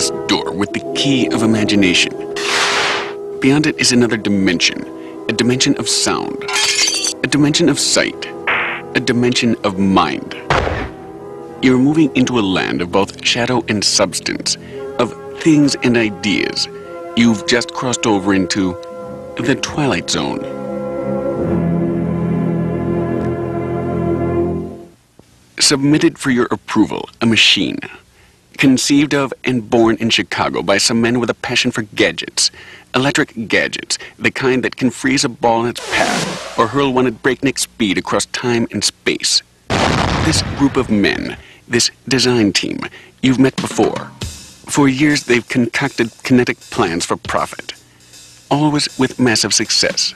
this door with the key of imagination. Beyond it is another dimension, a dimension of sound, a dimension of sight, a dimension of mind. You're moving into a land of both shadow and substance, of things and ideas. You've just crossed over into the Twilight Zone. Submitted for your approval, a machine. Conceived of and born in Chicago by some men with a passion for gadgets. Electric gadgets, the kind that can freeze a ball in its path or hurl one at breakneck speed across time and space. This group of men, this design team, you've met before. For years they've concocted kinetic plans for profit, always with massive success.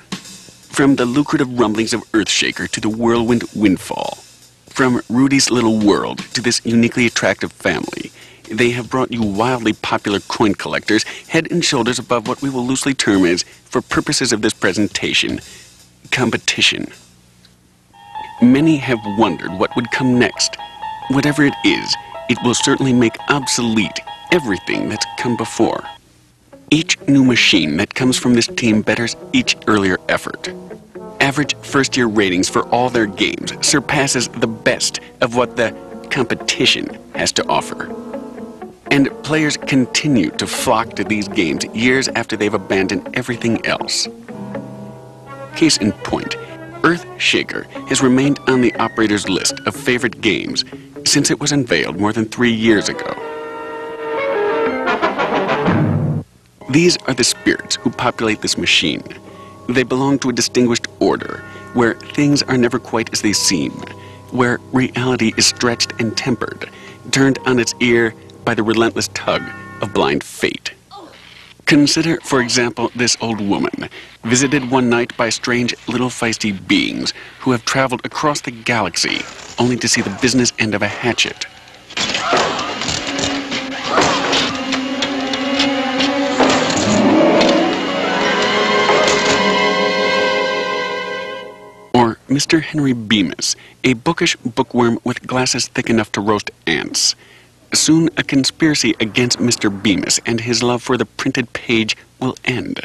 From the lucrative rumblings of Earthshaker to the whirlwind Windfall, from Rudy's Little World to this uniquely attractive family, they have brought you wildly popular coin collectors head and shoulders above what we will loosely term as, for purposes of this presentation, competition. Many have wondered what would come next. Whatever it is, it will certainly make obsolete everything that's come before. Each new machine that comes from this team betters each earlier effort. Average first-year ratings for all their games surpasses the best of what the competition has to offer. And players continue to flock to these games years after they've abandoned everything else. Case in point, Earthshaker has remained on the operator's list of favorite games since it was unveiled more than 3 years ago. These are the spirits who populate this machine. They belong to a distinguished order, where things are never quite as they seem, where reality is stretched and tempered, turned on its ear by the relentless tug of blind fate. Consider, for example, this old woman, visited one night by strange little feisty beings who have traveled across the galaxy only to see the business end of a hatchet. Or Mr. Henry Bemis, a bookish bookworm with glasses thick enough to roast ants. Soon a conspiracy against Mr. Bemis and his love for the printed page will end.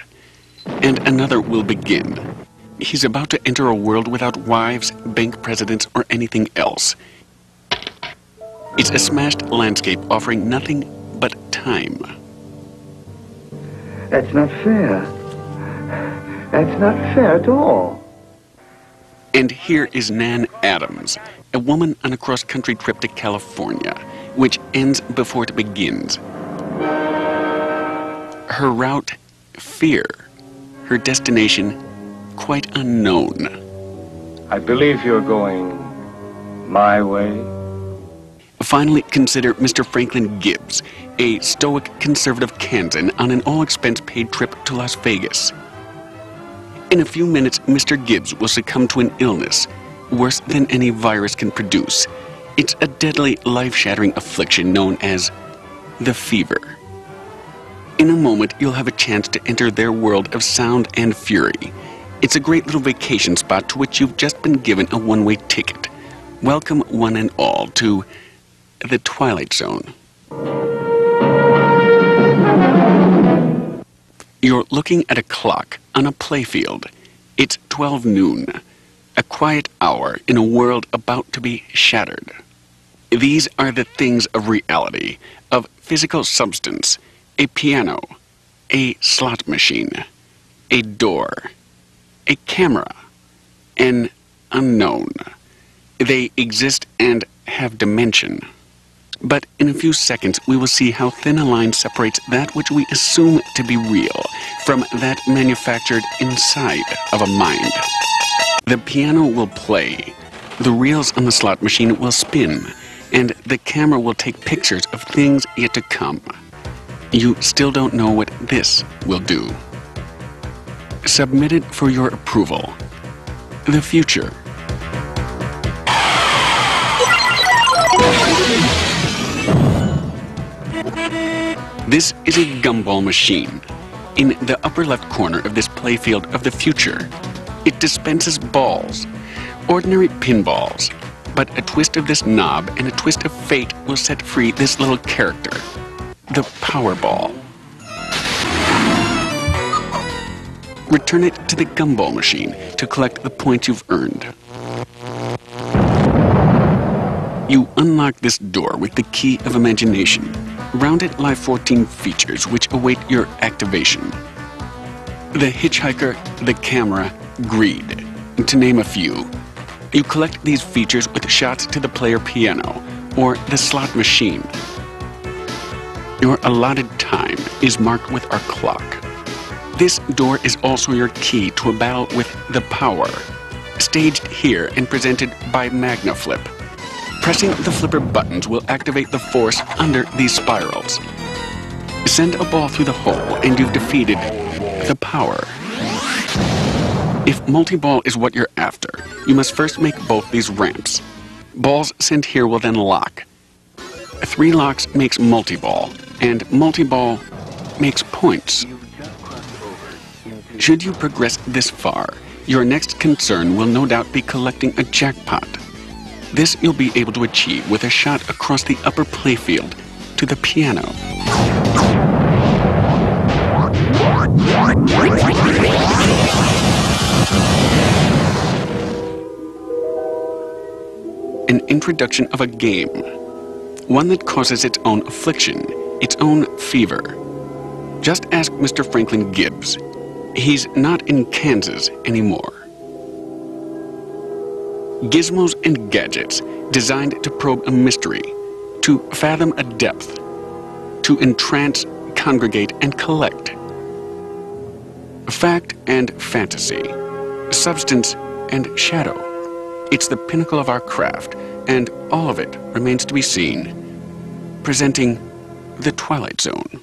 And another will begin. He's about to enter a world without wives, bank presidents, or anything else. It's a smashed landscape offering nothing but time. That's not fair. That's not fair at all. And here is Nan Adams, a woman on a cross-country trip to California, which ends before it begins. Her route, fear. Her destination, quite unknown. I believe you're going my way. Finally, consider Mr. Franklin Gibbs, a stoic conservative Kansan on an all-expense-paid trip to Las Vegas. In a few minutes, Mr. Gibbs will succumb to an illness, worse than any virus can produce. It's a deadly, life-shattering affliction known as the fever. In a moment, you'll have a chance to enter their world of sound and fury. It's a great little vacation spot to which you've just been given a one-way ticket. Welcome, one and all, to the Twilight Zone. You're looking at a clock on a playfield. It's 12 noon, a quiet hour in a world about to be shattered. These are the things of reality, of physical substance: a piano, a slot machine, a door, a camera, an unknown. They exist and have dimension. But in a few seconds, we will see how thin a line separates that which we assume to be real from that manufactured inside of a mind. The piano will play, the reels on the slot machine will spin, and the camera will take pictures of things yet to come. You still don't know what this will do. Submitted for your approval. The future. This is a gumball machine. In the upper left corner of this playfield of the future, it dispenses balls, ordinary pinballs, but a twist of this knob and a twist of fate will set free this little character. the Powerball. Return it to the gumball machine to collect the points you've earned. You unlock this door with the key of imagination. Around it lie 14 features which await your activation. The hitchhiker, the camera, greed, to name a few. You collect these features with shots to the player piano or the slot machine. Your allotted time is marked with our clock. This door is also your key to a battle with the power, staged here and presented by MagnaFlip. Pressing the flipper buttons will activate the force under these spirals. Send a ball through the hole and you've defeated the power. If multi-ball is what you're after, you must first make both these ramps. Balls sent here will then lock. 3 locks makes multi-ball, and multi-ball makes points. Should you progress this far, your next concern will no doubt be collecting a jackpot. This you'll be able to achieve with a shot across the upper playfield to the piano. An introduction of a game, one that causes its own affliction, its own fever. Just ask Mr. Franklin Gibbs. He's not in Kansas anymore. Gizmos and gadgets designed to probe a mystery, to fathom a depth, to entrance, congregate, and collect. Fact and fantasy, substance and shadow. It's the pinnacle of our craft, and all of it remains to be seen. Presenting the Twilight Zone.